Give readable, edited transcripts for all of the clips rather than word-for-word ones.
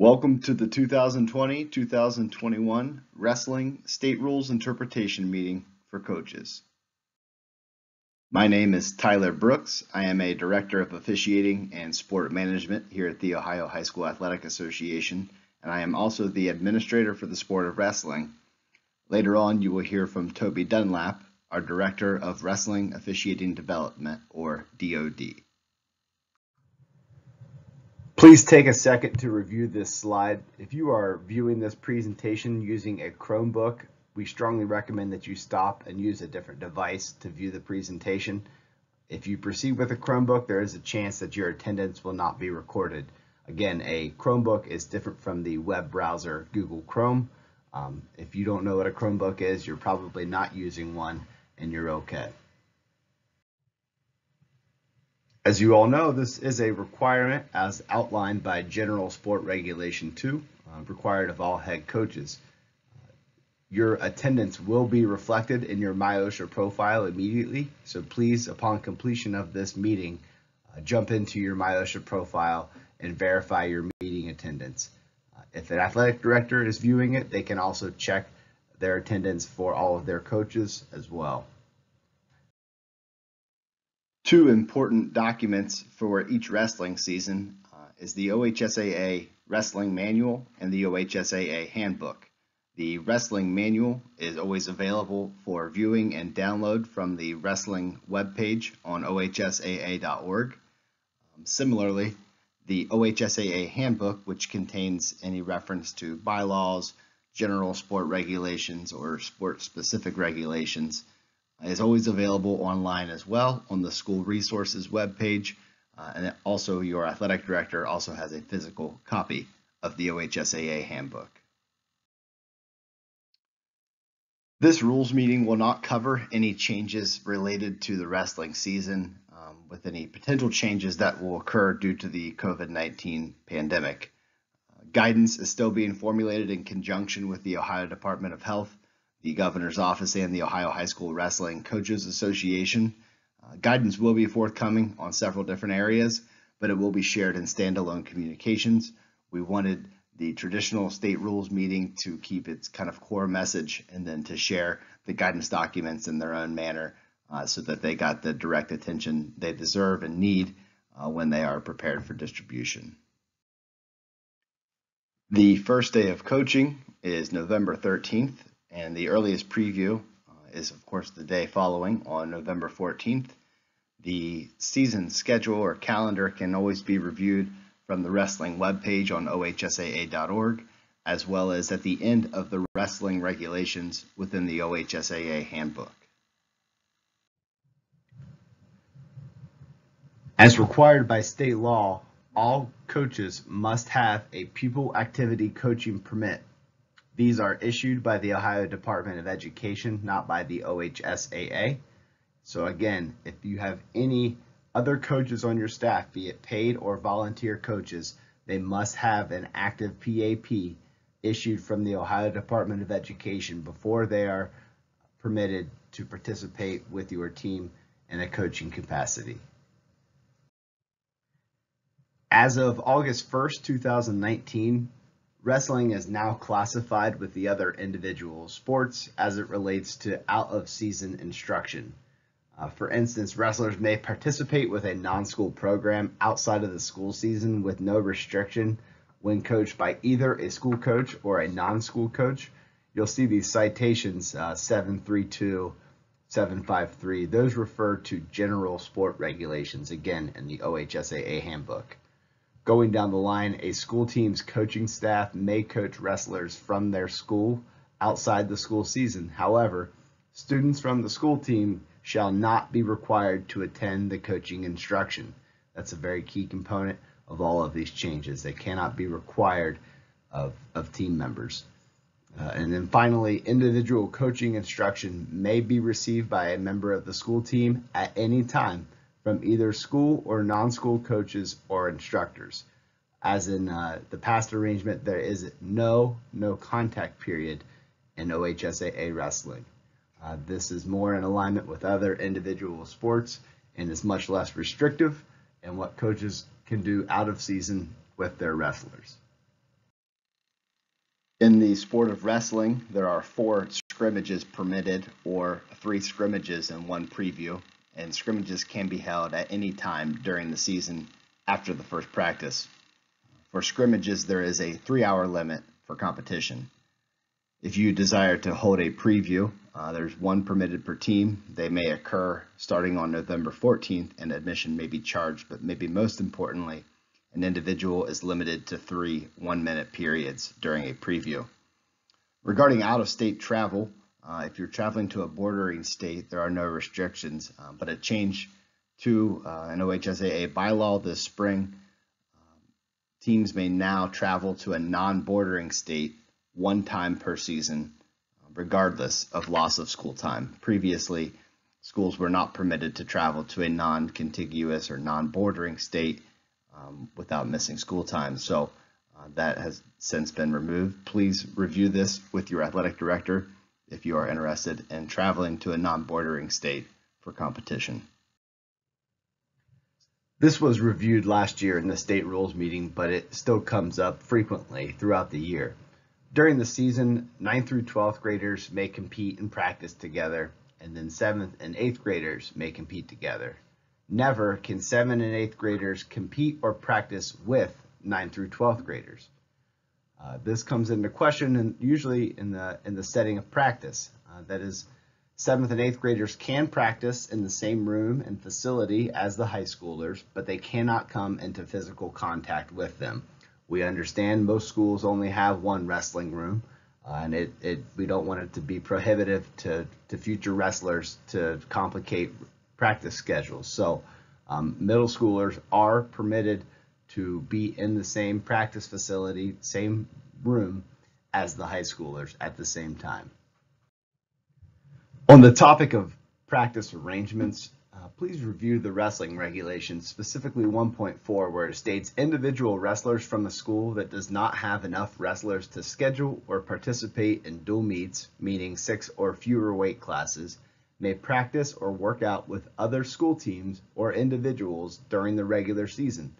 Welcome to the 2020-2021 Wrestling State Rules Interpretation Meeting for Coaches. My name is Tyler Brooks. I am a Director of Officiating and Sport Management here at the Ohio High School Athletic Association, and I am also the Administrator for the sport of wrestling. Later on, you will hear from Toby Dunlap, our Director of Wrestling Officiating Development, or DOD. Please take a second to review this slide. If you are viewing this presentation using a Chromebook, we strongly recommend that you stop and use a different device to view the presentation. If you proceed with a Chromebook, there is a chance that your attendance will not be recorded. Again, a Chromebook is different from the web browser Google Chrome. If you don't know what a Chromebook is, you're probably not using one and you're okay. As you all know, this is a requirement as outlined by General Sport Regulation 2, required of all head coaches. Your attendance will be reflected in your myOHSAA profile immediately, so please, upon completion of this meeting, jump into your myOHSAA profile and verify your meeting attendance. If an athletic director is viewing it, they can also check their attendance for all of their coaches as well. Two important documents for each wrestling season is the OHSAA Wrestling Manual and the OHSAA Handbook. The Wrestling Manual is always available for viewing and download from the wrestling webpage on OHSAA.org. Similarly, the OHSAA Handbook, which contains any reference to bylaws, general sport regulations, or sport-specific regulations, is always available online as well on the school resources webpage, and also your athletic director also has a physical copy of the OHSAA handbook. This rules meeting will not cover any changes related to the wrestling season, with any potential changes that will occur due to the COVID-19 pandemic. Guidance is still being formulated in conjunction with the Ohio Department of Health, the Governor's Office, and the Ohio High School Wrestling Coaches Association. Guidance will be forthcoming on several different areas, but it will be shared in standalone communications. We wanted the traditional state rules meeting to keep its kind of core message and then to share the guidance documents in their own manner so that they got the direct attention they deserve and need when they are prepared for distribution. The first day of coaching is November 13th. And the earliest preview is, of course, the day following on November 14th. The season schedule or calendar can always be reviewed from the wrestling webpage on OHSAA.org, as well as at the end of the wrestling regulations within the OHSAA handbook. As required by state law, all coaches must have a pupil activity coaching permit. These are issued by the Ohio Department of Education, not by the OHSAA. So again, if you have any other coaches on your staff, be it paid or volunteer coaches, they must have an active PAP issued from the Ohio Department of Education before they are permitted to participate with your team in a coaching capacity. As of August 1st, 2019, wrestling is now classified with the other individual sports as it relates to out-of-season instruction. For instance, wrestlers may participate with a non-school program outside of the school season with no restriction when coached by either a school coach or a non-school coach. You'll see these citations 732, 753. Those refer to general sport regulations, again, in the OHSAA handbook. Going down the line, a school team's coaching staff may coach wrestlers from their school outside the school season. However, students from the school team shall not be required to attend the coaching instruction. That's a very key component of all of these changes. They cannot be required of team members. And then finally, individual coaching instruction may be received by a member of the school team at any time from either school or non-school coaches or instructors. As in the past arrangement, there is no contact period in OHSAA wrestling. This is more in alignment with other individual sports and is much less restrictive in what coaches can do out of season with their wrestlers. In the sport of wrestling, there are 4 scrimmages permitted, or 3 scrimmages and 1 preview, and scrimmages can be held at any time during the season after the first practice. For scrimmages, there is a 3-hour limit for competition. If you desire to hold a preview, there's 1 permitted per team. They may occur starting on November 14th, and admission may be charged, but maybe most importantly, an individual is limited to 3 one-minute periods during a preview. Regarding out-of-state travel, if you're traveling to a bordering state, there are no restrictions, but a change to an OHSAA bylaw this spring, teams may now travel to a non-bordering state 1 time per season, regardless of loss of school time. Previously, schools were not permitted to travel to a non-contiguous or non-bordering state without missing school time. So that has since been removed. Please review this with your athletic director if you are interested in traveling to a non-bordering state for competition. This was reviewed last year in the state rules meeting, but it still comes up frequently throughout the year. During the season, 9th through 12th graders may compete and practice together, and then 7th and 8th graders may compete together. Never can 7th and 8th graders compete or practice with 9th through 12th graders. This comes into question and usually in the setting of practice. That is, 7th and 8th graders can practice in the same room and facility as the high schoolers, but they cannot come into physical contact with them. We understand most schools only have 1 wrestling room, and we don't want it to be prohibitive to future wrestlers to complicate practice schedules. So middle schoolers are permitted to be in the same practice facility, same room as the high schoolers at the same time. On the topic of practice arrangements, please review the wrestling regulations, specifically 1.4, where it states individual wrestlers from the school that does not have enough wrestlers to schedule or participate in dual meets, meaning 6 or fewer weight classes, may practice or work out with other school teams or individuals during the regular season.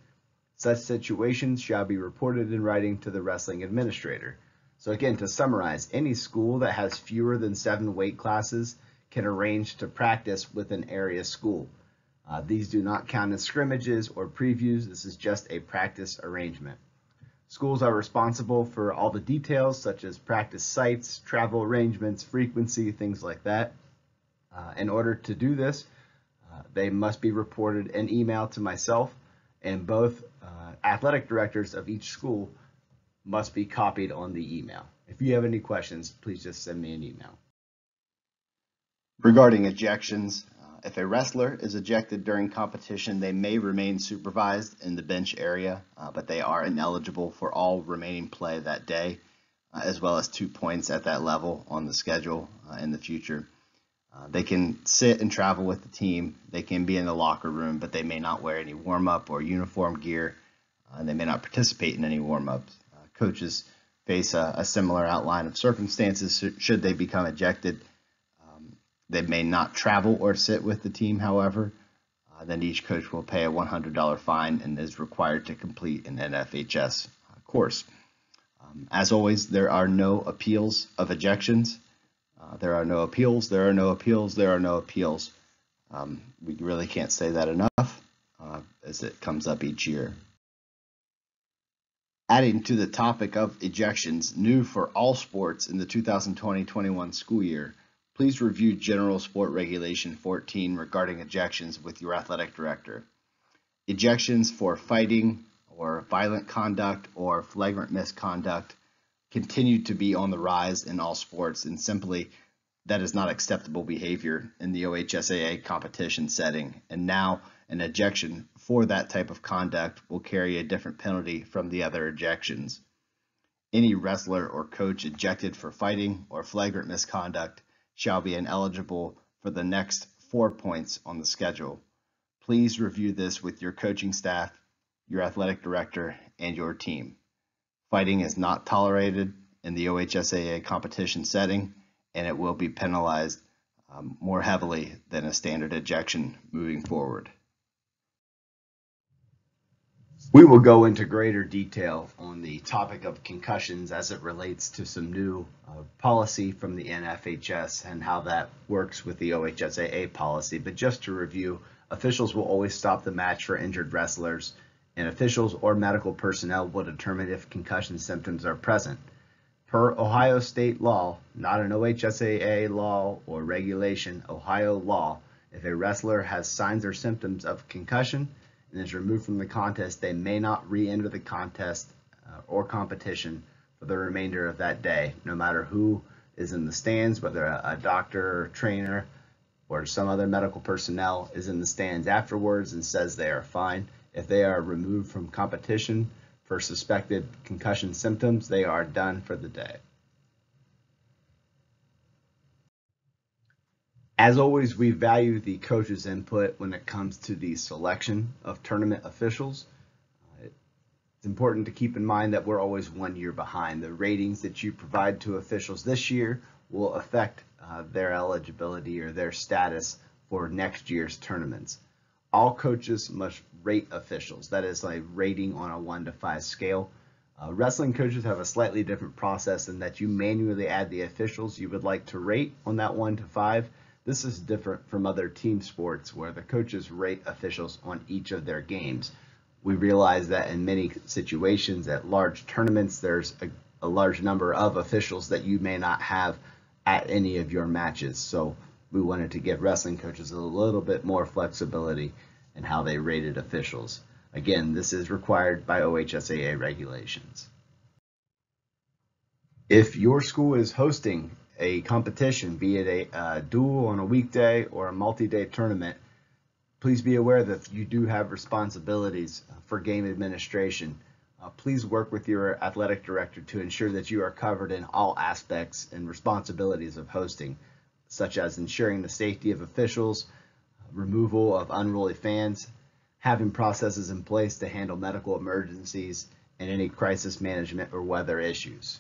Such situations shall be reported in writing to the wrestling administrator. So again, to summarize, any school that has fewer than 7 weight classes can arrange to practice with an area school. These do not count as scrimmages or previews. This is just a practice arrangement. Schools are responsible for all the details such as practice sites, travel arrangements, frequency, things like that. In order to do this, they must be reported in email to myself, and both athletic directors of each school must be copied on the email. If you have any questions, please just send me an email. Regarding ejections, if a wrestler is ejected during competition, they may remain supervised in the bench area, but they are ineligible for all remaining play that day, as well as 2 points at that level on the schedule in the future. They can sit and travel with the team. They can be in the locker room, but they may not wear any warm-up or uniform gear, and they may not participate in any warm-ups. Coaches face a similar outline of circumstances should they become ejected. They may not travel or sit with the team, however. Then each coach will pay a $100 fine and is required to complete an NFHS course. As always, there are no appeals of ejections. There are no appeals, there are no appeals, there are no appeals. We really can't say that enough as it comes up each year. Adding to the topic of ejections, new for all sports in the 2020-21 school year, please review General Sport Regulation 14 regarding ejections with your athletic director. Ejections for fighting or violent conduct or flagrant misconduct continue to be on the rise in all sports, and simply that is not acceptable behavior in the OHSAA competition setting, and now an ejection for that type of conduct will carry a different penalty from the other ejections. Any wrestler or coach ejected for fighting or flagrant misconduct shall be ineligible for the next 4 points on the schedule. Please review this with your coaching staff, your athletic director, and your team. Fighting is not tolerated in the OHSAA competition setting, and it will be penalized more heavily than a standard ejection moving forward. We will go into greater detail on the topic of concussions as it relates to some new policy from the NFHS and how that works with the OHSAA policy. But just to review, officials will always stop the match for injured wrestlers, and officials or medical personnel will determine if concussion symptoms are present. Per Ohio state law, not an OHSAA law or regulation, Ohio law, if a wrestler has signs or symptoms of concussion and is removed from the contest, they may not re-enter the contest or competition for the remainder of that day, no matter who is in the stands, whether a doctor or trainer or some other medical personnel is in the stands afterwards and says they are fine. If they are removed from competition for suspected concussion symptoms, they are done for the day. As always, we value the coach's input when it comes to the selection of tournament officials. It's important to keep in mind that we're always 1 year behind. The ratings that you provide to officials this year will affect their eligibility or their status for next year's tournaments. All coaches must rate officials. That is a rating on a 1 to 5 scale. Wrestling coaches have a slightly different process in that you manually add the officials you would like to rate on that 1 to 5. This is different from other team sports where the coaches rate officials on each of their games. We realize that in many situations at large tournaments, there's a large number of officials that you may not have at any of your matches. So we wanted to give wrestling coaches a little bit more flexibility in how they rated officials. Again, this is required by OHSAA regulations. If your school is hosting a competition, be it a duel on a weekday or a multi-day tournament, please be aware that you do have responsibilities for game administration. Please work with your athletic director to ensure that you are covered in all aspects and responsibilities of hosting, such as ensuring the safety of officials, removal of unruly fans, having processes in place to handle medical emergencies, and any crisis management or weather issues.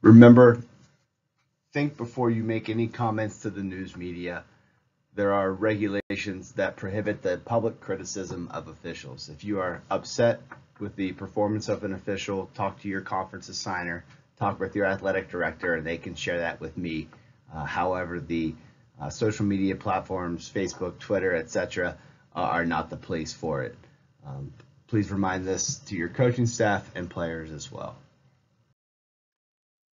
Remember, think before you make any comments to the news media. There are regulations that prohibit the public criticism of officials. If you are upset with the performance of an official, talk to your conference assigner, talk with your athletic director, and they can share that with me. However, the social media platforms, Facebook, Twitter, etc., are not the place for it. Please remind this to your coaching staff and players as well.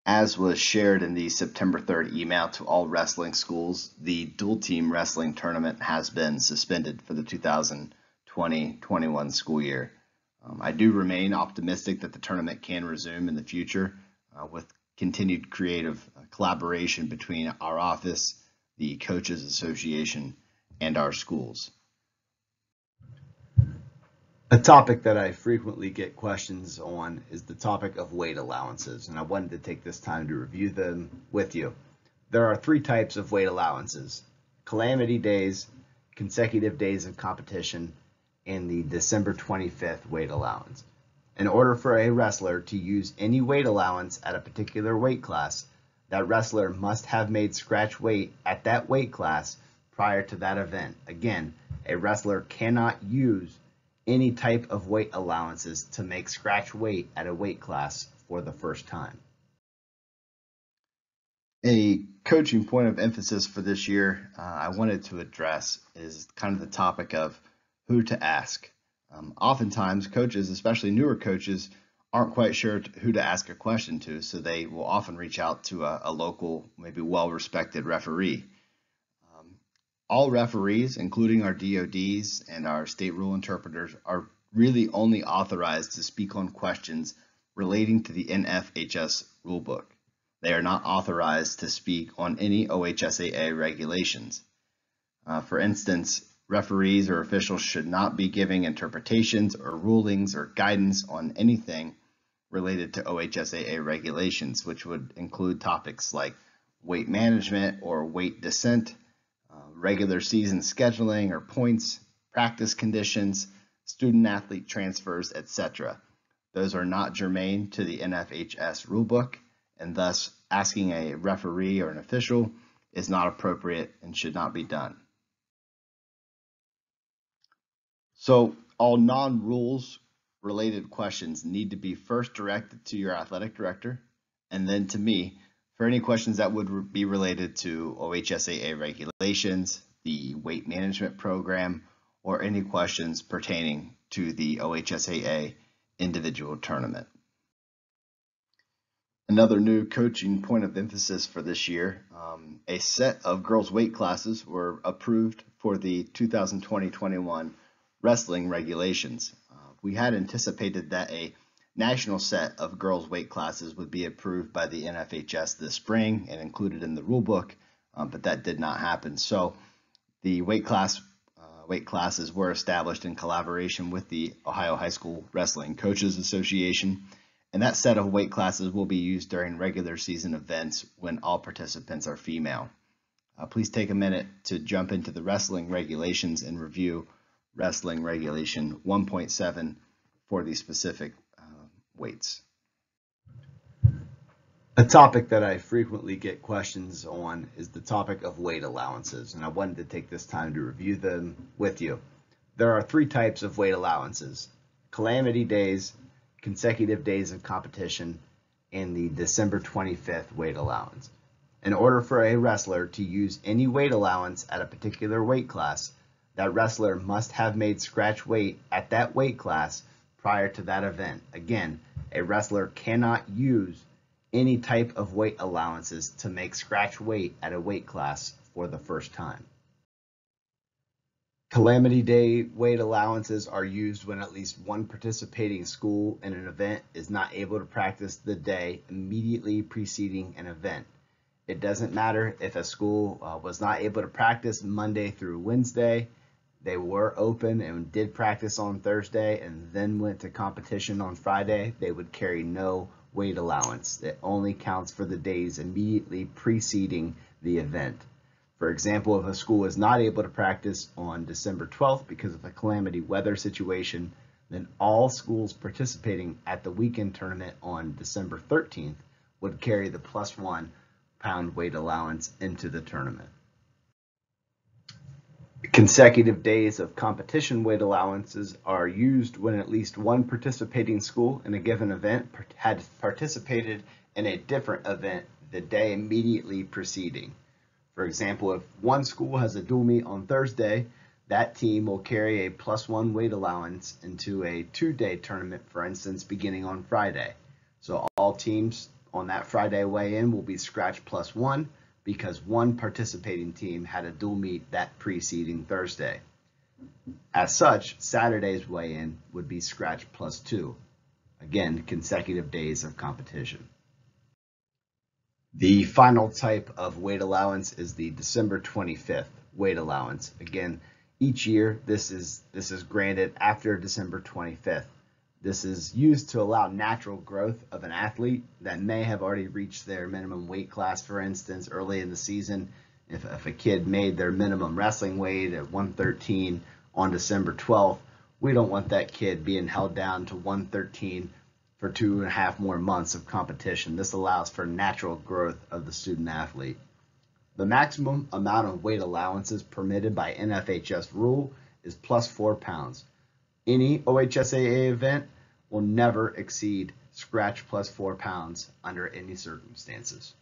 As was shared in the September 3rd email to all wrestling schools, the dual team wrestling tournament has been suspended for the 2020-21 school year. I do remain optimistic that the tournament can resume in the future with continued creative collaboration between our office, the Coaches Association, and our schools. A topic that I frequently get questions on is the topic of weight allowances, and I wanted to take this time to review them with you. There are 3 types of weight allowances: calamity days, consecutive days of competition, and the December 25th weight allowance. In order for a wrestler to use any weight allowance at a particular weight class, that wrestler must have made scratch weight at that weight class prior to that event. Again, a wrestler cannot use any type of weight allowances to make scratch weight at a weight class for the first time. A coaching point of emphasis for this year I wanted to address is kind of the topic of who to ask. Oftentimes coaches, especially newer coaches, aren't quite sure who to ask a question to, so they will often reach out to a local, maybe well-respected referee. All referees, including our DODs and our state rule interpreters, are really only authorized to speak on questions relating to the NFHS rulebook. They are not authorized to speak on any OHSAA regulations. For instance, referees or officials should not be giving interpretations or rulings or guidance on anything related to OHSAA regulations, which would include topics like weight management or weight descent, regular season scheduling or points, practice conditions, student-athlete transfers, etc. Those are not germane to the NFHS rulebook, and thus asking a referee or an official is not appropriate and should not be done. So all non-rules related questions need to be first directed to your athletic director and then to me for any questions that would be related to OHSAA regulations, the weight management program, or any questions pertaining to the OHSAA individual tournament. Another new coaching point of emphasis for this year, a set of girls' weight classes were approved for the 2020-21 wrestling regulations. We had anticipated that a national set of girls' weight classes would be approved by the NFHS this spring and included in the rule book, but that did not happen. So the weight classes were established in collaboration with the Ohio High School Wrestling Coaches Association, and that set of weight classes will be used during regular season events when all participants are female. Please take a minute to jump into the wrestling regulations and review Wrestling Regulation 1.7 for the specific weights. A topic that I frequently get questions on is the topic of weight allowances, and I wanted to take this time to review them with you. There are three types of weight allowances: calamity days, consecutive days of competition, and the December 25th weight allowance. In order for a wrestler to use any weight allowance at a particular weight class, that wrestler must have made scratch weight at that weight class prior to that event. Again, a wrestler cannot use any type of weight allowances to make scratch weight at a weight class for the first time. Calamity day weight allowances are used when at least one participating school in an event is not able to practice the day immediately preceding an event. It doesn't matter if a school was not able to practice Monday through Wednesday, they were open and did practice on Thursday and then went to competition on Friday, they would carry no weight allowance. It only counts for the days immediately preceding the event. For example, if a school is not able to practice on December 12th because of a calamity weather situation, then all schools participating at the weekend tournament on December 13th would carry the +1 pound weight allowance into the tournament. Consecutive days of competition weight allowances are used when at least one participating school in a given event had participated in a different event the day immediately preceding. For example, if one school has a dual meet on Thursday, that team will carry a +1 weight allowance into a 2-day tournament, for instance, beginning on Friday. So all teams on that Friday weigh-in will be scratch +1 because one participating team had a dual meet that preceding Thursday. As such, Saturday's weigh-in would be scratch +2. Again, consecutive days of competition. The final type of weight allowance is the December 25th weight allowance. Again, each year this is granted after December 25th. This is used to allow natural growth of an athlete that may have already reached their minimum weight class, for instance, early in the season. If a kid made their minimum wrestling weight at 113 on December 12th, we don't want that kid being held down to 113 for 2.5 more months of competition. This allows for natural growth of the student athlete. The maximum amount of weight allowances permitted by NFHS rule is +4 pounds. Any OHSAA event will never exceed scratch +4 pounds under any circumstances.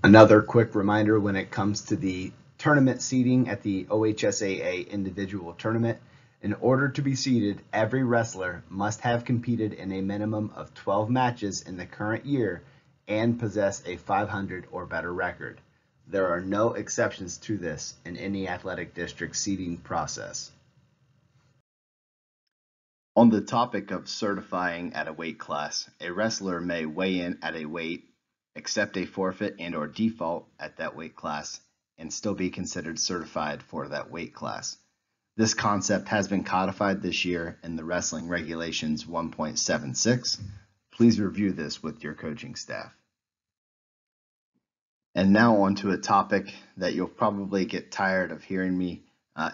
Another quick reminder when it comes to the tournament seeding at the OHSAA individual tournament. In order to be seeded, every wrestler must have competed in a minimum of 12 matches in the current year and possess a 500 or better record. There are no exceptions to this in any athletic district seeding process. On the topic of certifying at a weight class, a wrestler may weigh in at a weight, accept a forfeit and/or default at that weight class, and still be considered certified for that weight class. This concept has been codified this year in the Wrestling Regulations 1.76. Please review this with your coaching staff. And now on to a topic that you'll probably get tired of hearing me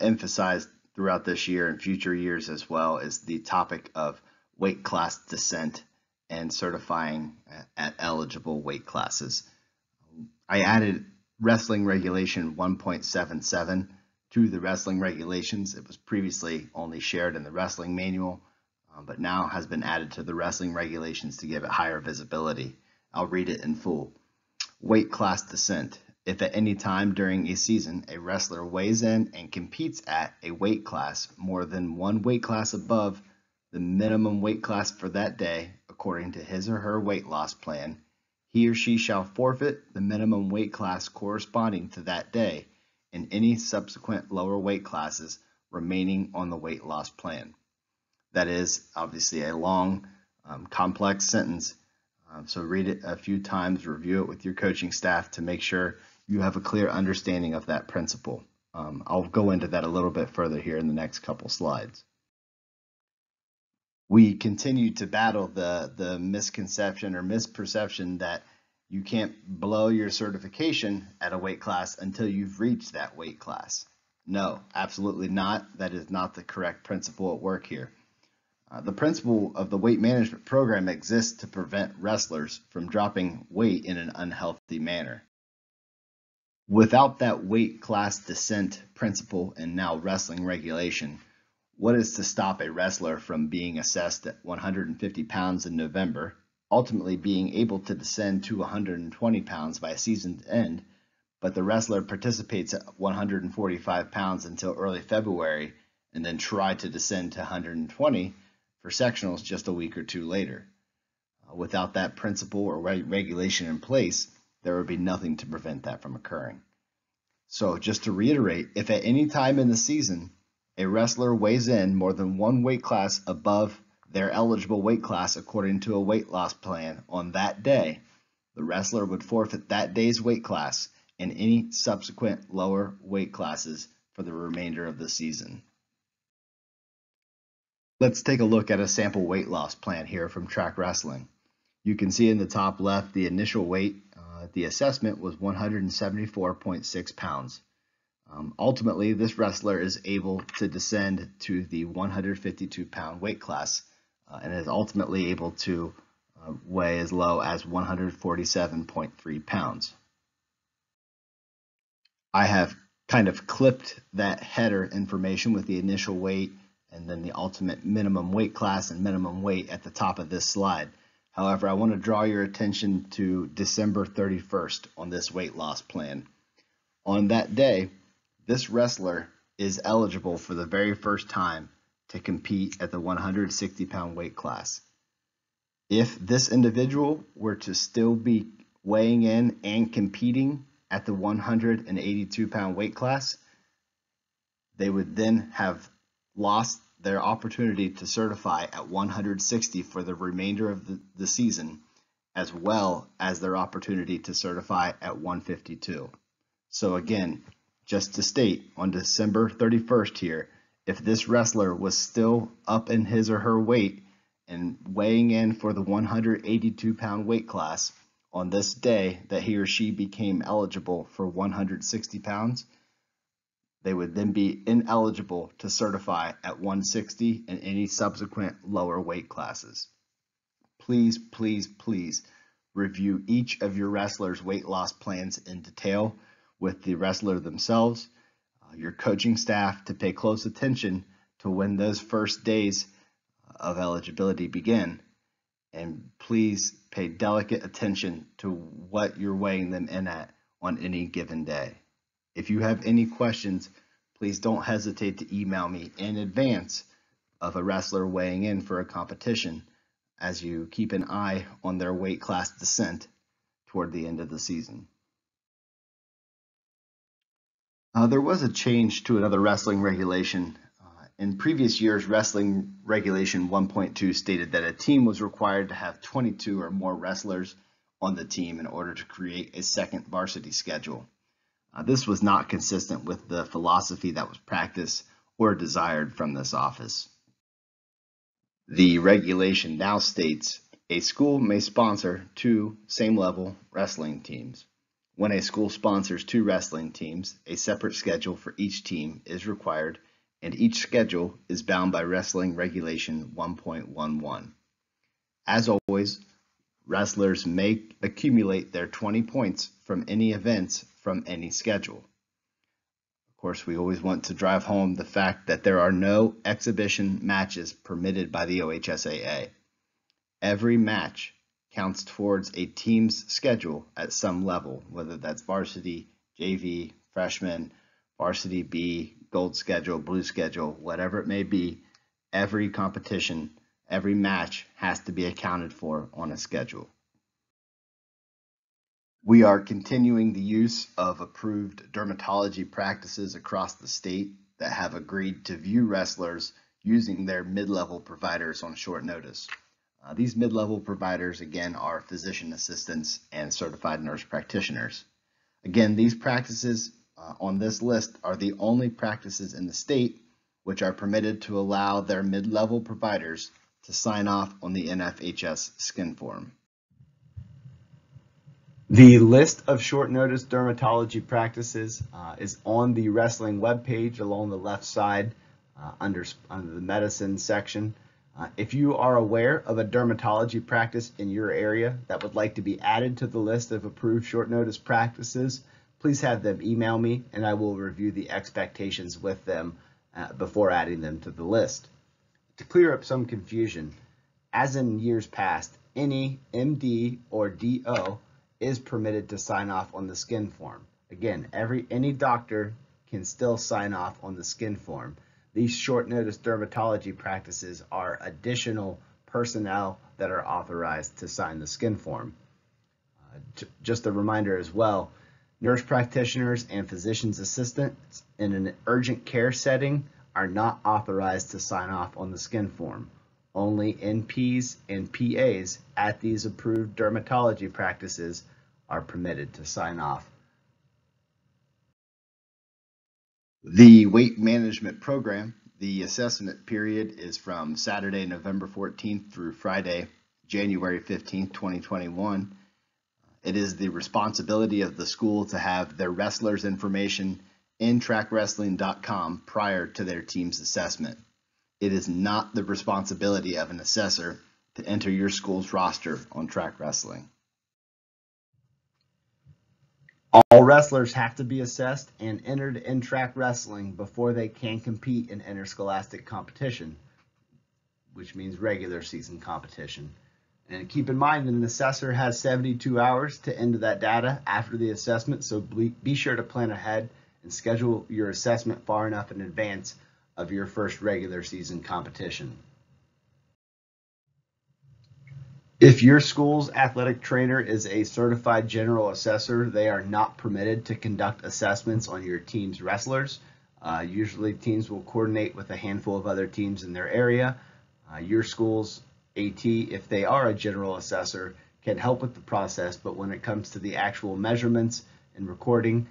emphasize throughout this year and future years as well, is the topic of weight class descent and certifying at eligible weight classes. I added Wrestling Regulation 1.77 to the wrestling regulations. It was previously only shared in the wrestling manual, but now has been added to the wrestling regulations to give it higher visibility. I'll read it in full. Weight class descent. If at any time during a season a wrestler weighs in and competes at a weight class more than one weight class above the minimum weight class for that day, according to his or her weight loss plan, he or she shall forfeit the minimum weight class corresponding to that day and any subsequent lower weight classes remaining on the weight loss plan. That is obviously a long, complex sentence, so read it a few times, review it with your coaching staff to make sure you have a clear understanding of that principle. I'll go into that a little bit further here in the next couple slides. We continue to battle the misconception or misperception that you can't blow your certification at a weight class until you've reached that weight class. No, absolutely not. That is not the correct principle at work here. The principle of the weight management program exists to prevent wrestlers from dropping weight in an unhealthy manner. Without that weight class descent principle and now wrestling regulation, what is to stop a wrestler from being assessed at 150 pounds in November, ultimately being able to descend to 120 pounds by season's end, but the wrestler participates at 145 pounds until early February and then try to descend to 120 for sectionals just a week or two later? Without that principle or regulation in place, there would be nothing to prevent that from occurring. So just to reiterate, if at any time in the season a wrestler weighs in more than one weight class above their eligible weight class according to a weight loss plan on that day, the wrestler would forfeit that day's weight class and any subsequent lower weight classes for the remainder of the season. Let's take a look at a sample weight loss plan here from track wrestling. You can see in the top left the initial weight. The assessment was 174.6 pounds. Ultimately, this wrestler is able to descend to the 152-pound weight class and is ultimately able to weigh as low as 147.3 pounds. I have kind of clipped that header information with the initial weight and then the ultimate minimum weight class and minimum weight at the top of this slide. However, I want to draw your attention to December 31st on this weight loss plan. On that day, this wrestler is eligible for the very first time to compete at the 160-pound weight class. If this individual were to still be weighing in and competing at the 182-pound weight class, they would then have lost their opportunity to certify at 160 for the remainder of the season, as well as their opportunity to certify at 152. So again, just to state, on December 31st here, if this wrestler was still up in his or her weight and weighing in for the 182-pound weight class on this day that he or she became eligible for 160 pounds, they would then be ineligible to certify at 160 and any subsequent lower weight classes. Please, please, please review each of your wrestlers' weight loss plans in detail with the wrestler themselves, your coaching staff, to pay close attention to when those first days of eligibility begin. And please pay delicate attention to what you're weighing them in at on any given day. If you have any questions, please don't hesitate to email me in advance of a wrestler weighing in for a competition as you keep an eye on their weight class descent toward the end of the season. There was a change to another wrestling regulation. In previous years, Wrestling Regulation 1.2 stated that a team was required to have 22 or more wrestlers on the team in order to create a second varsity schedule. This was not consistent with the philosophy that was practiced or desired from this office. The regulation now states a school may sponsor 2 same-level wrestling teams. When a school sponsors 2 wrestling teams, a separate schedule for each team is required, and each schedule is bound by Wrestling Regulation 1.11. As always, wrestlers may accumulate their 20 points from any events from any schedule. course, we always want to drive home the fact that there are no exhibition matches permitted by the OHSAA. Every match counts towards a team's schedule at some level, whether that's varsity, JV, freshman, varsity B, gold schedule, blue schedule, whatever it may be. Every competition, every match has to be accounted for on a schedule. We are continuing the use of approved dermatology practices across the state that have agreed to view wrestlers using their mid-level providers on short notice. These mid-level providers, again, are physician assistants and certified nurse practitioners. Again, these practices on this list are the only practices in the state which are permitted to allow their mid-level providers to sign off on the NFHS skin form. The list of short notice dermatology practices is on the wrestling webpage along the left side under the medicine section. If you are aware of a dermatology practice in your area that would like to be added to the list of approved short notice practices, please have them email me and I will review the expectations with them before adding them to the list. To clear up some confusion, as in years past, any MD or DO is permitted to sign off on the skin form. Again, any doctor can still sign off on the skin form. These short notice dermatology practices are additional personnel that are authorized to sign the skin form. Just a reminder as well, nurse practitioners and physician's assistants in an urgent care setting are not authorized to sign off on the skin form. Only NPs and PAs at these approved dermatology practices are permitted to sign off. The weight management program, the assessment period is from Saturday, November 14th through Friday, January 15th, 2021. It is the responsibility of the school to have their wrestlers' information in trackwrestling.com prior to their team's assessment. It is not the responsibility of an assessor to enter your school's roster on track wrestling. All wrestlers have to be assessed and entered in track wrestling before they can compete in interscholastic competition, which means regular season competition. And keep in mind that an assessor has 72 hours to enter that data after the assessment, so be sure to plan ahead and schedule your assessment far enough in advance of your first regular season competition. If your school's athletic trainer is a certified general assessor, they are not permitted to conduct assessments on your team's wrestlers. Usually teams will coordinate with a handful of other teams in their area. Your school's AT, if they are a general assessor, can help with the process, but when it comes to the actual measurements and recording,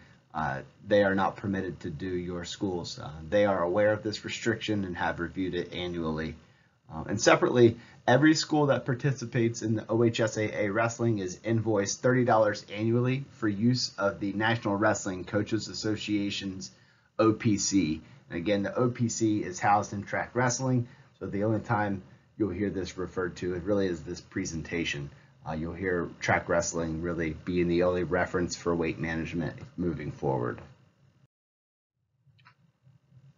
they are not permitted to do your schools. They are aware of this restriction and have reviewed it annually. And separately, every school that participates in the OHSAA wrestling is invoiced $30 annually for use of the National Wrestling Coaches Association's OPC. And again, the OPC is housed in track wrestling, so the only time you'll hear this referred to, it really is this presentation. You'll hear track wrestling really being the only reference for weight management moving forward.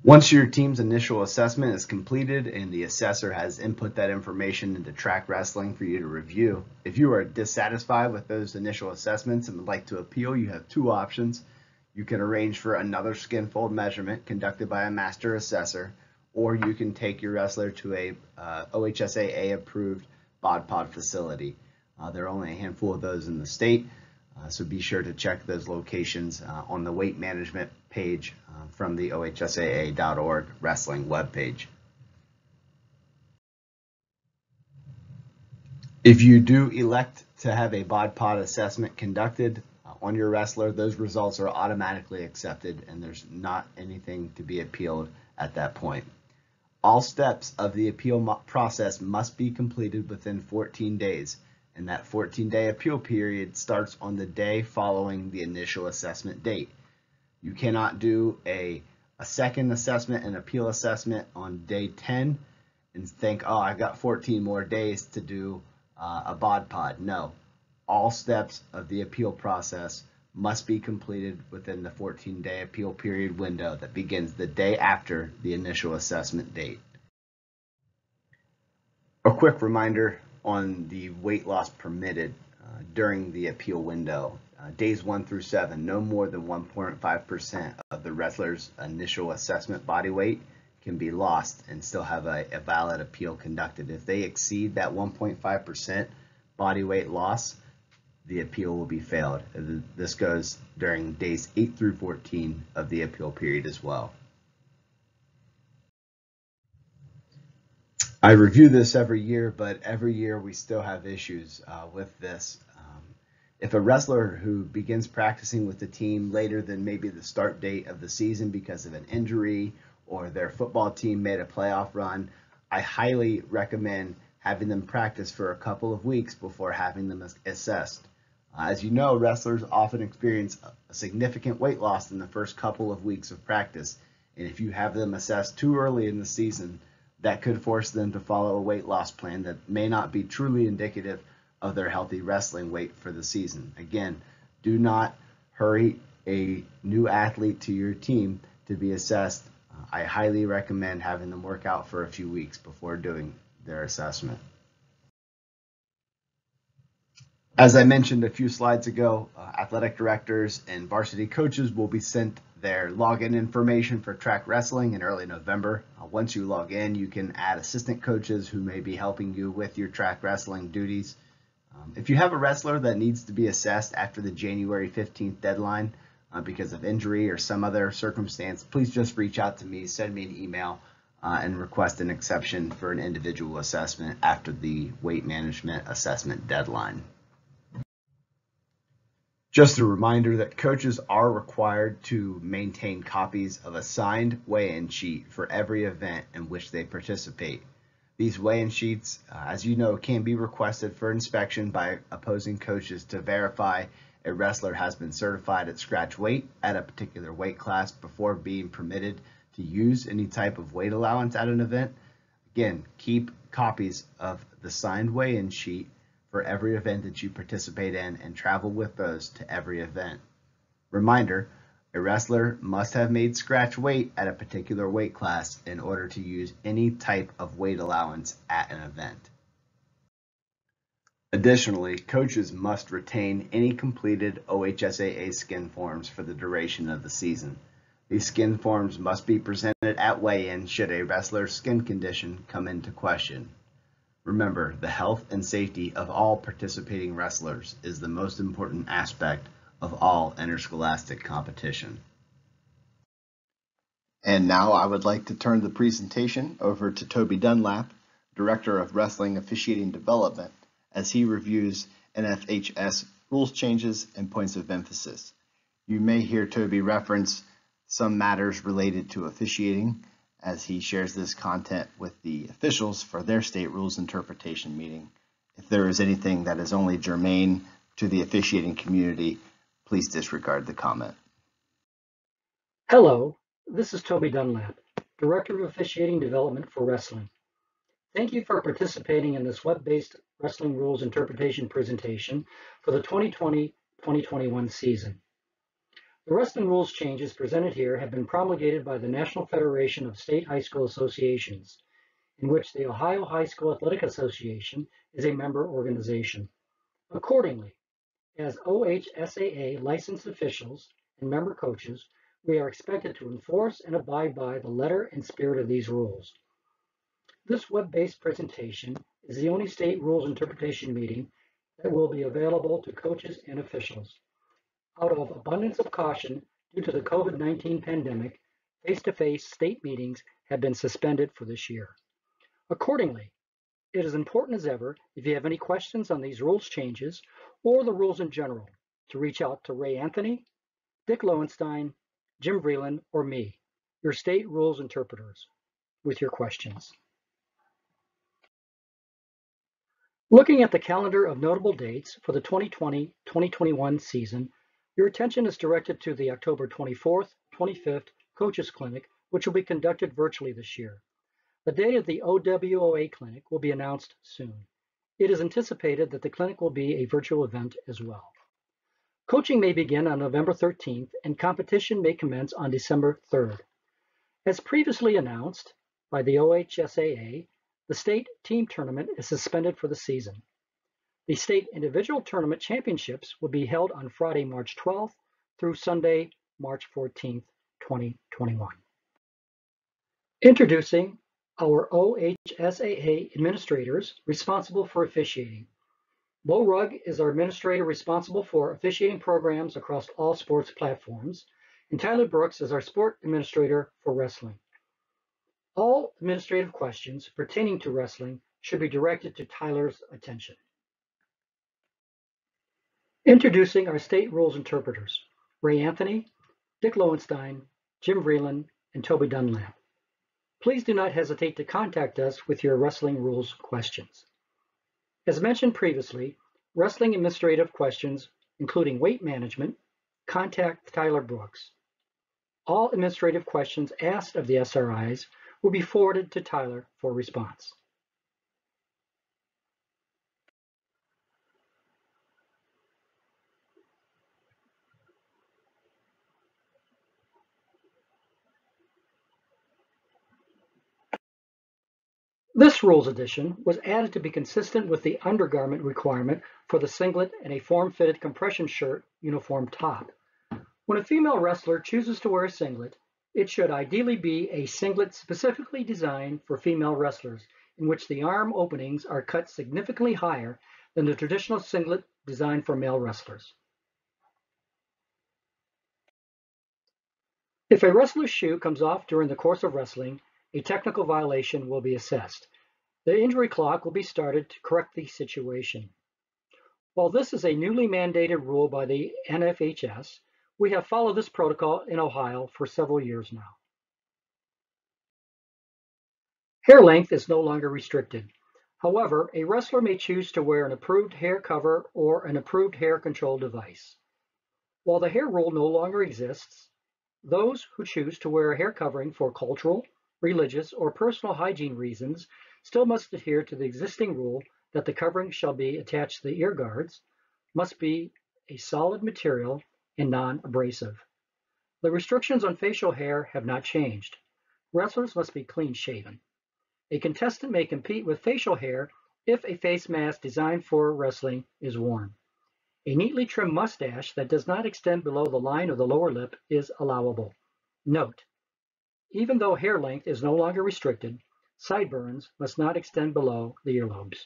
Once your team's initial assessment is completed and the assessor has input that information into track wrestling for you to review, if you are dissatisfied with those initial assessments and would like to appeal, you have two options. You can arrange for another skin fold measurement conducted by a master assessor, or you can take your wrestler to a OHSAA approved bod pod facility. There are only a handful of those in the state, so be sure to check those locations on the weight management page from the OHSAA.org wrestling webpage. If you do elect to have a bod pod assessment conducted on your wrestler, those results are automatically accepted and there's not anything to be appealed at that point. All steps of the appeal process must be completed within 14 days, and that 14-day appeal period starts on the day following the initial assessment date. You cannot do a second assessment and appeal assessment on day 10 and think, oh, I've got 14 more days to do a bod pod. No, all steps of the appeal process must be completed within the 14-day appeal period window that begins the day after the initial assessment date. A quick reminder on the weight loss permitted during the appeal window. Days 1 through 7, no more than 1.5% of the wrestler's initial assessment body weight can be lost and still have a valid appeal conducted. If they exceed that 1.5% body weight loss, the appeal will be failed. This goes during days 8 through 14 of the appeal period as well. I review this every year, but every year we still have issues with this. If a wrestler who begins practicing with the team later than maybe the start date of the season because of an injury or their football team made a playoff run, I highly recommend having them practice for a couple of weeks before having them assessed. As you know, wrestlers often experience a significant weight loss in the first couple of weeks of practice, and if you have them assessed too early in the season, that could force them to follow a weight loss plan that may not be truly indicative of their healthy wrestling weight for the season. Again, do not hurry a new athlete to your team to be assessed. I highly recommend having them work out for a few weeks before doing their assessment. As I mentioned a few slides ago, athletic directors and varsity coaches will be sent their login information for track wrestling in early November. Once you log in, you can add assistant coaches who may be helping you with your track wrestling duties. If you have a wrestler that needs to be assessed after the January 15th deadline because of injury or some other circumstance, please just reach out to me, send me an email, and request an exception for an individual assessment after the weight management assessment deadline. Just a reminder that coaches are required to maintain copies of a signed weigh-in sheet for every event in which they participate. These weigh-in sheets, as you know, can be requested for inspection by opposing coaches to verify a wrestler has been certified at scratch weight at a particular weight class before being permitted to use any type of weight allowance at an event. Again, keep copies of the signed weigh-in sheet for every event that you participate in and travel with those to every event. Reminder, a wrestler must have made scratch weight at a particular weight class in order to use any type of weight allowance at an event. Additionally, coaches must retain any completed OHSAA skin forms for the duration of the season. These skin forms must be presented at weigh-in should a wrestler's skin condition come into question. Remember, the health and safety of all participating wrestlers is the most important aspect of all interscholastic competition. And now I would like to turn the presentation over to Toby Dunlap, Director of Wrestling Officiating Development, as he reviews NFHS rules changes and points of emphasis. You may hear Toby reference some matters related to officiating as he shares this content with the officials for their state rules interpretation meeting. If there is anything that is only germane to the officiating community, please disregard the comment. Hello, this is Toby Dunlap, Director of Officiating Development for Wrestling. Thank you for participating in this web-based wrestling rules interpretation presentation for the 2020-2021 season. The wrestling rules changes presented here have been promulgated by the National Federation of State High School Associations, in which the Ohio High School Athletic Association is a member organization. Accordingly, as OHSAA licensed officials and member coaches, we are expected to enforce and abide by the letter and spirit of these rules. This web-based presentation is the only state rules interpretation meeting that will be available to coaches and officials. Out of abundance of caution due to the COVID-19 pandemic, face-to-face state meetings have been suspended for this year. Accordingly, it is important as ever, if you have any questions on these rules changes or the rules in general, to reach out to Ray Anthony, Dick Lowenstein, Jim Vreeland, or me, your state rules interpreters, with your questions. Looking at the calendar of notable dates for the 2020-2021 season, your attention is directed to the October 24th, 25th Coaches Clinic, which will be conducted virtually this year. The date of the OWOA Clinic will be announced soon. It is anticipated that the clinic will be a virtual event as well. Coaching may begin on November 13th and competition may commence on December 3rd. As previously announced by the OHSAA, the state team tournament is suspended for the season. The state individual tournament championships will be held on Friday, March 12th through Sunday, March 14th, 2021. Introducing our OHSAA administrators responsible for officiating. Bo Rugg is our administrator responsible for officiating programs across all sports platforms, and Tyler Brooks is our sport administrator for wrestling. All administrative questions pertaining to wrestling should be directed to Tyler's attention. Introducing our state rules interpreters, Ray Anthony, Dick Lowenstein, Jim Vreeland, and Toby Dunlap. Please do not hesitate to contact us with your wrestling rules questions. As mentioned previously, wrestling administrative questions, including weight management, contact Tyler Brooks. All administrative questions asked of the SRIs will be forwarded to Tyler for response. This rules addition was added to be consistent with the undergarment requirement for the singlet and a form-fitted compression shirt uniform top. When a female wrestler chooses to wear a singlet, it should ideally be a singlet specifically designed for female wrestlers, in which the arm openings are cut significantly higher than the traditional singlet designed for male wrestlers. If a wrestler's shoe comes off during the course of wrestling, a technical violation will be assessed. The injury clock will be started to correct the situation. While this is a newly mandated rule by the NFHS, we have followed this protocol in Ohio for several years now. Hair length is no longer restricted. However, a wrestler may choose to wear an approved hair cover or an approved hair control device. While the hair rule no longer exists, those who choose to wear a hair covering for cultural, religious, or personal hygiene reasons still must adhere to the existing rule that the covering shall be attached to the ear guards, must be a solid material and non-abrasive. The restrictions on facial hair have not changed. Wrestlers must be clean-shaven. A contestant may compete with facial hair if a face mask designed for wrestling is worn. A neatly trimmed mustache that does not extend below the line of the lower lip is allowable. Note, even though hair length is no longer restricted, sideburns must not extend below the earlobes.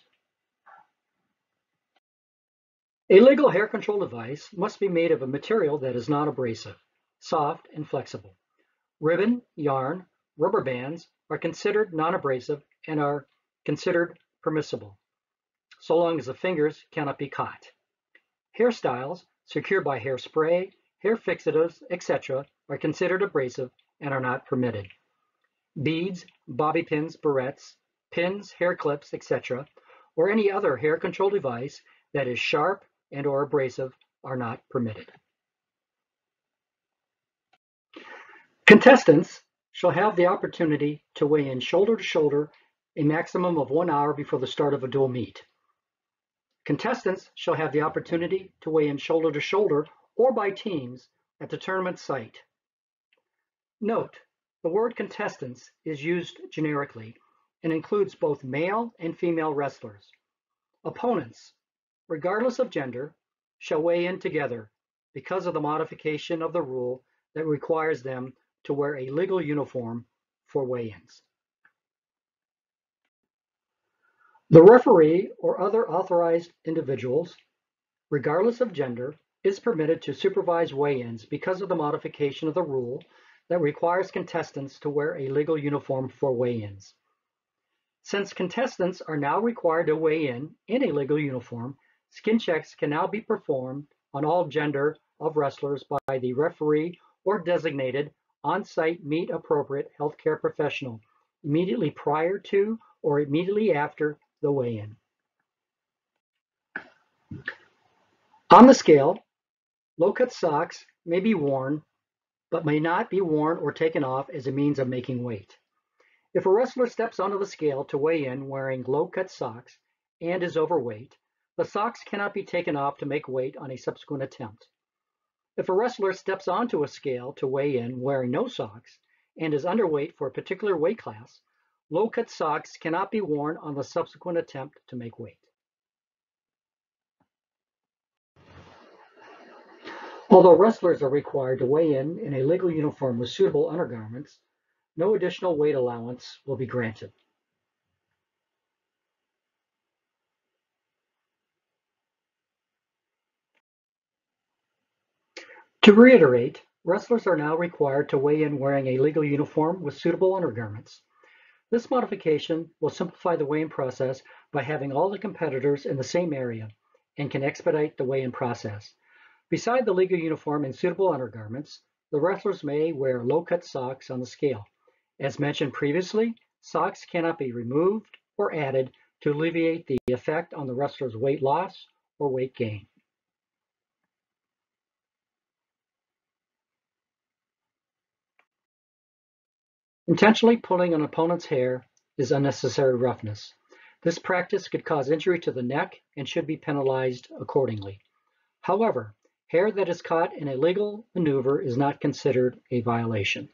A legal hair control device must be made of a material that is non-abrasive, soft, and flexible. Ribbon, yarn, rubber bands are considered non-abrasive and are considered permissible, so long as the fingers cannot be caught. Hairstyles secured by hairspray, hair fixatives, etc. are considered abrasive and are not permitted. Beads, bobby pins, barrettes, pins, hair clips, etc., or any other hair control device that is sharp and or abrasive are not permitted. Contestants shall have the opportunity to weigh in shoulder to shoulder a maximum of 1 hour before the start of a dual meet. Contestants shall have the opportunity to weigh in shoulder to shoulder or by teams at the tournament site. Note, the word contestants is used generically and includes both male and female wrestlers. Opponents, regardless of gender, shall weigh in together because of the modification of the rule that requires them to wear a legal uniform for weigh-ins. The referee or other authorized individuals, regardless of gender, is permitted to supervise weigh-ins because of the modification of the rule that requires contestants to wear a legal uniform for weigh-ins. Since contestants are now required to weigh in a legal uniform, skin checks can now be performed on all gender of wrestlers by the referee or designated on-site meet-appropriate healthcare professional immediately prior to or immediately after the weigh-in. On the scale, low-cut socks may be worn, but may not be worn or taken off as a means of making weight. If a wrestler steps onto the scale to weigh in wearing low-cut socks and is overweight, the socks cannot be taken off to make weight on a subsequent attempt. If a wrestler steps onto a scale to weigh in wearing no socks and is underweight for a particular weight class, low-cut socks cannot be worn on the subsequent attempt to make weight. Although wrestlers are required to weigh in a legal uniform with suitable undergarments, no additional weight allowance will be granted. To reiterate, wrestlers are now required to weigh in wearing a legal uniform with suitable undergarments. This modification will simplify the weigh-in process by having all the competitors in the same area and can expedite the weigh-in process. Beside the legal uniform and suitable undergarments, the wrestlers may wear low-cut socks on the scale. As mentioned previously, socks cannot be removed or added to alleviate the effect on the wrestler's weight loss or weight gain. Intentionally pulling an opponent's hair is unnecessary roughness. This practice could cause injury to the neck and should be penalized accordingly. However, hair that is caught in a legal maneuver is not considered a violation.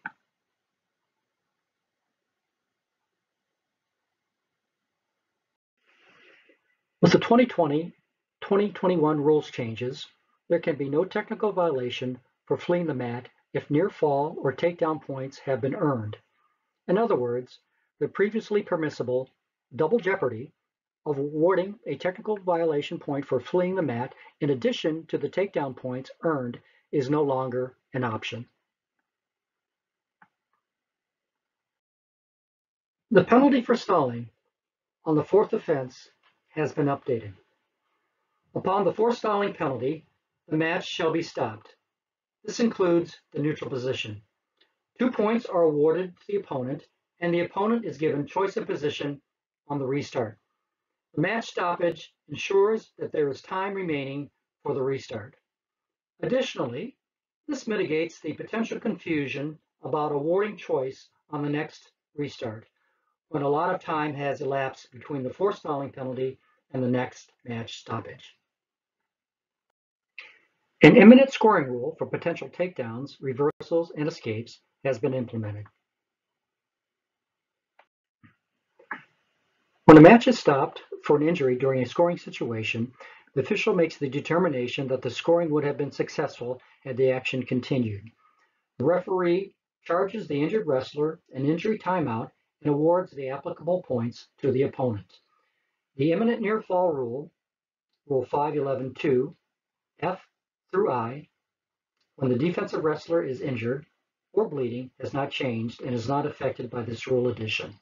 With the 2020-2021 rules changes, there can be no technical violation for fleeing the mat if near fall or takedown points have been earned. In other words, the previously permissible double jeopardy of awarding a technical violation point for fleeing the mat in addition to the takedown points earned is no longer an option. The penalty for stalling on the fourth offense has been updated. Upon the fourth stalling penalty, the match shall be stopped. This includes the neutral position. 2 points are awarded to the opponent, and the opponent is given choice of position on the restart. The match stoppage ensures that there is time remaining for the restart. Additionally, this mitigates the potential confusion about awarding choice on the next restart, when a lot of time has elapsed between the fourth stalling penalty and the next match stoppage. An imminent scoring rule for potential takedowns, reversals, and escapes has been implemented. When a match is stopped for an injury during a scoring situation, the official makes the determination that the scoring would have been successful had the action continued. The referee charges the injured wrestler an injury timeout and awards the applicable points to the opponent. The imminent near fall rule, Rule 5.11.2, F through I, when the defensive wrestler is injured or bleeding, has not changed and is not affected by this rule addition.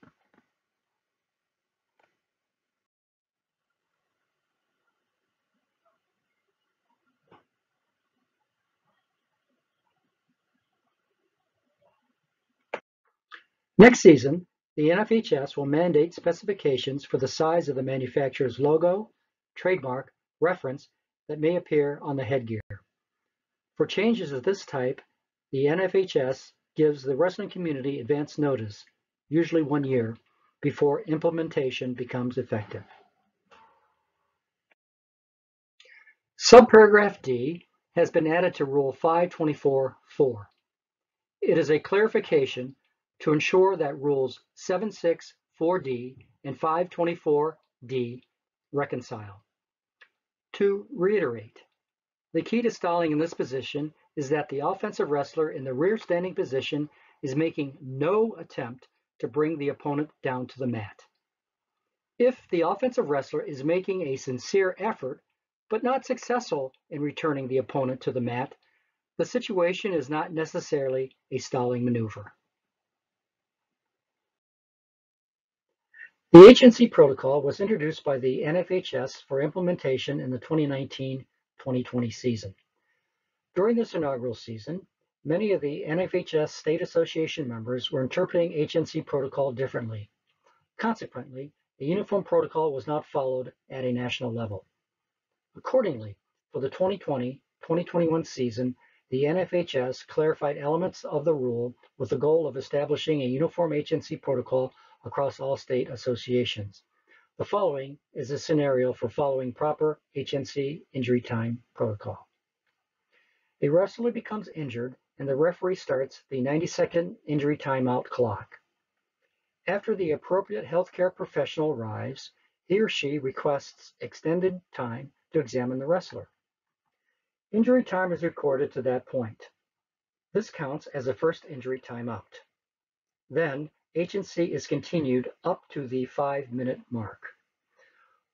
Next season, the NFHS will mandate specifications for the size of the manufacturer's logo, trademark, reference that may appear on the headgear. For changes of this type, the NFHS gives the wrestling community advance notice, usually 1 year, before implementation becomes effective. Subparagraph D has been added to Rule 524.4. It is a clarification to ensure that Rules 764D and 524D reconcile. To reiterate, the key to stalling in this position is that the offensive wrestler in the rear standing position is making no attempt to bring the opponent down to the mat. If the offensive wrestler is making a sincere effort but not successful in returning the opponent to the mat, the situation is not necessarily a stalling maneuver. The agency protocol was introduced by the NFHS for implementation in the 2019-2020 season. During this inaugural season, many of the NFHS state association members were interpreting agency protocol differently. Consequently, a uniform protocol was not followed at a national level. Accordingly, for the 2020-2021 season, the NFHS clarified elements of the rule with the goal of establishing a uniform agency protocol across all state associations. The following is a scenario for following proper HNC injury time protocol. A wrestler becomes injured and the referee starts the 90-second injury timeout clock. After the appropriate healthcare professional arrives, he or she requests extended time to examine the wrestler. Injury time is recorded to that point. This counts as a first injury timeout. Then, H&C is continued up to the 5-minute mark.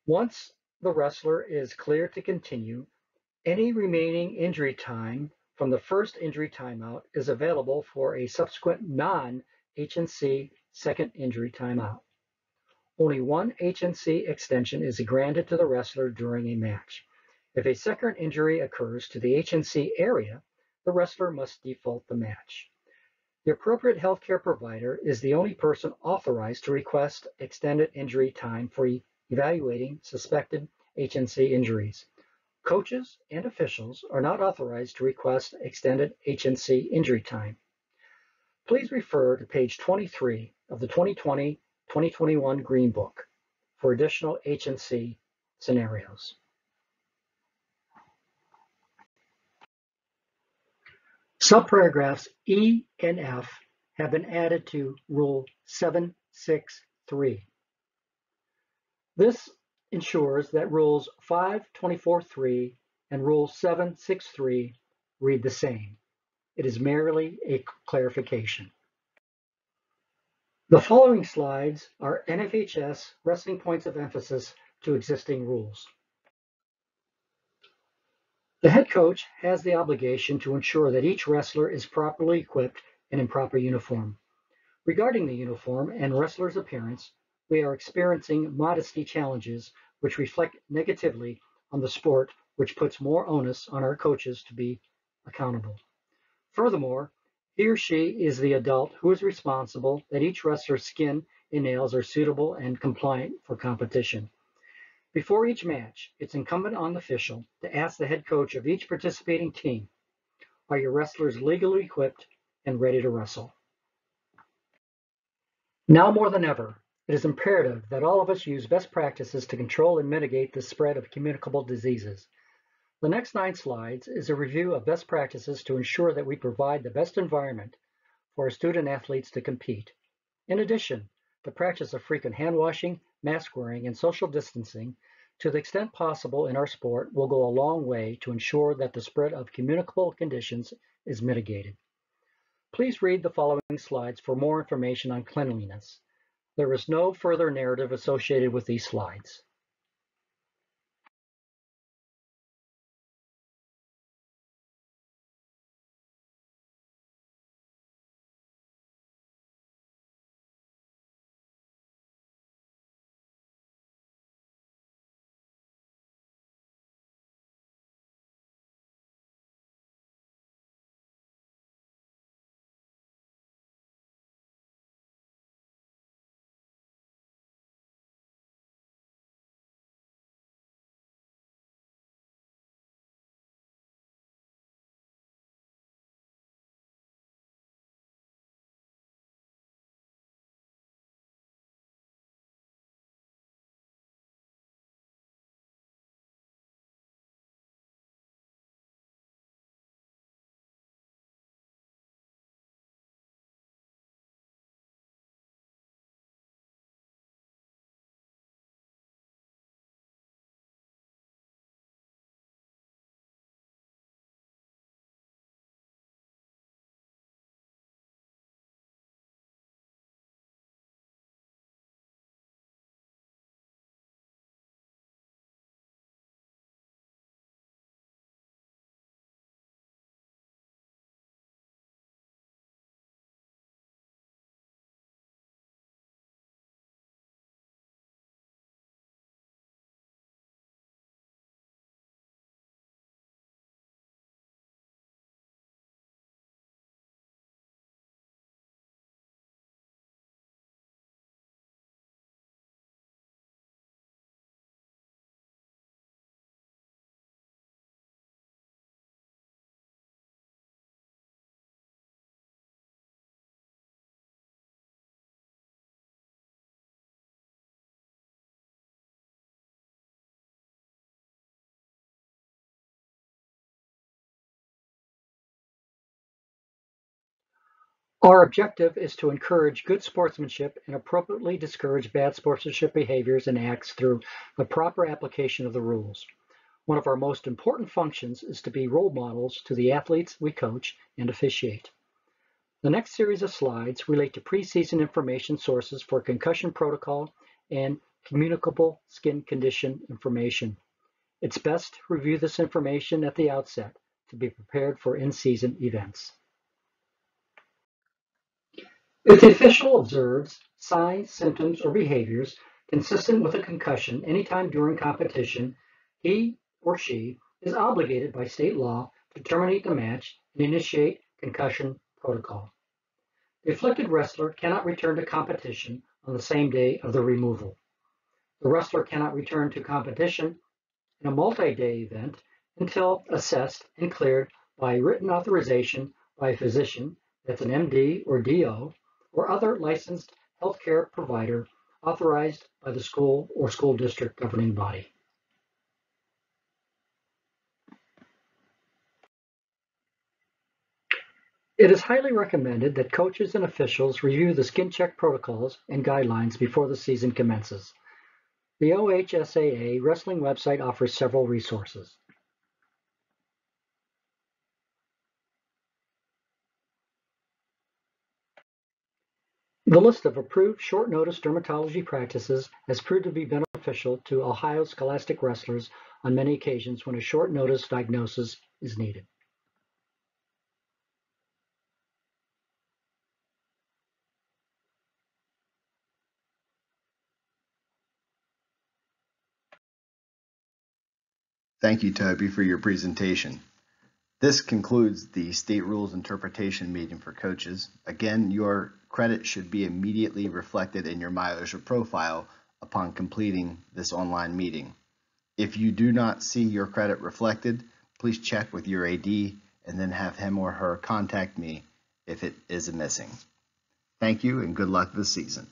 Once the wrestler is clear to continue, any remaining injury time from the first injury timeout is available for a subsequent non-H&C second injury timeout. Only one H&C extension is granted to the wrestler during a match. If a second injury occurs to the H&C area, the wrestler must default the match. The appropriate healthcare provider is the only person authorized to request extended injury time for evaluating suspected H&C injuries. Coaches and officials are not authorized to request extended H&C injury time. Please refer to page 23 of the 2020-2021 Green Book for additional H&C scenarios. Subparagraphs E and F have been added to Rule 763. This ensures that Rules 524.3 and Rule 763 read the same. It is merely a clarification. The following slides are NFHS wrestling points of emphasis to existing rules. The head coach has the obligation to ensure that each wrestler is properly equipped and in proper uniform. Regarding the uniform and wrestler's appearance, we are experiencing modesty challenges which reflect negatively on the sport, which puts more onus on our coaches to be accountable. Furthermore, he or she is the adult who is responsible that each wrestler's skin and nails are suitable and compliant for competition. Before each match, it's incumbent on the official to ask the head coach of each participating team, are your wrestlers legally equipped and ready to wrestle? Now more than ever, it is imperative that all of us use best practices to control and mitigate the spread of communicable diseases. The next 9 slides is a review of best practices to ensure that we provide the best environment for our student athletes to compete. In addition, the practice of frequent hand washing, mask wearing, and social distancing, to the extent possible in our sport, will go a long way to ensure that the spread of communicable conditions is mitigated. Please read the following slides for more information on cleanliness. There is no further narrative associated with these slides. Our objective is to encourage good sportsmanship and appropriately discourage bad sportsmanship behaviors and acts through the proper application of the rules. One of our most important functions is to be role models to the athletes we coach and officiate. The next series of slides relate to preseason information sources for concussion protocol and communicable skin condition information. It's best to review this information at the outset to be prepared for in-season events. If the official observes signs, symptoms, or behaviors consistent with a concussion anytime during competition, he or she is obligated by state law to terminate the match and initiate concussion protocol. The afflicted wrestler cannot return to competition on the same day of the removal. The wrestler cannot return to competition in a multi-day event until assessed and cleared by written authorization by a physician, that's an MD or DO, or other licensed healthcare provider authorized by the school or school district governing body. It is highly recommended that coaches and officials review the skin check protocols and guidelines before the season commences. The OHSAA wrestling website offers several resources. The list of approved short-notice dermatology practices has proved to be beneficial to Ohio scholastic wrestlers on many occasions when a short-notice diagnosis is needed. Thank you, Toby, for your presentation. This concludes the State Rules Interpretation meeting for coaches. Again, your credit should be immediately reflected in your myOHSAA profile upon completing this online meeting. If you do not see your credit reflected, please check with your AD and then have him or her contact me if it is missing. Thank you and good luck this season.